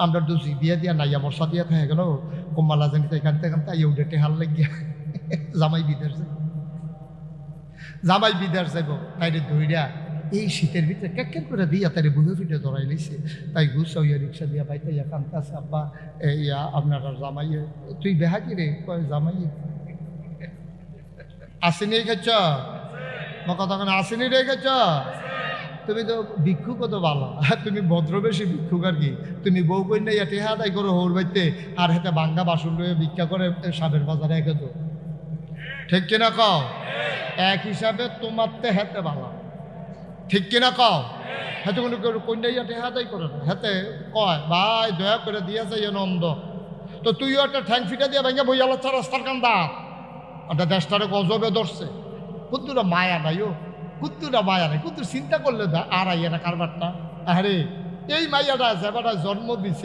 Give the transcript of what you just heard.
আমরা দুজি বিয়ে দিয়া নাইয়া বর্ষা দিয়া থাকে গেল কম্মালা জানি তো এখান থেকে তাই উঠে টেহাল লাগিয়া জামাই বিদেশ যাইব, জামাই বিদেশ যাইব তাইরে ধইরা এই শীতের ভিতরে কেক করে দিয়া তাইরে বুঝে ফিটে ধরাই লইছে। তাই গুছা হইয়া রিক্সা দিয়া বাইতে ইয়া কান্তাছে, আব্বা ইয়া আপনার জামাইয়ে তুই বেহা কি রে কয় জামাইয়ে আসেনি খেয়েছ বা কতক্ষণ আসেনি রেখেছ। তুমি তো ভিক্ষুক তো ভালো, তুমি ভদ্রবেশী ভিক্ষুক আর কি। তুমি বউ কন্যা এটি হাদাই করো হৌর বাইতে আর হেতে ভাঙ্গা বাসন লয়ে ভিক্ষা করে সাবের বাজারে একে তো ঠিক কিনা কও। এক হিসাবে তোমার তে হেতে ভালো, ঠিক কিনা কও। হেতে কোনো কন্যা ইয়াতে হাদাই করে না, হেতে কয় ভাই দয়া করে দিয়েছে এ নন্দ। তো তুইও একটা ঠ্যাং ফিটা দিয়ে ভেঙে বই আলো রাস্তার কান্দা একটা দেশটারে গজবে ধরছে। কুদ্দুরা মায়া নাই, ও কুদ্দুরা মায়া নাই, কুদ্দুর চিন্তা করলে আর আইয়া না কারবারটা। আরে এই মাইয়াটা আছে, জন্ম দিছে।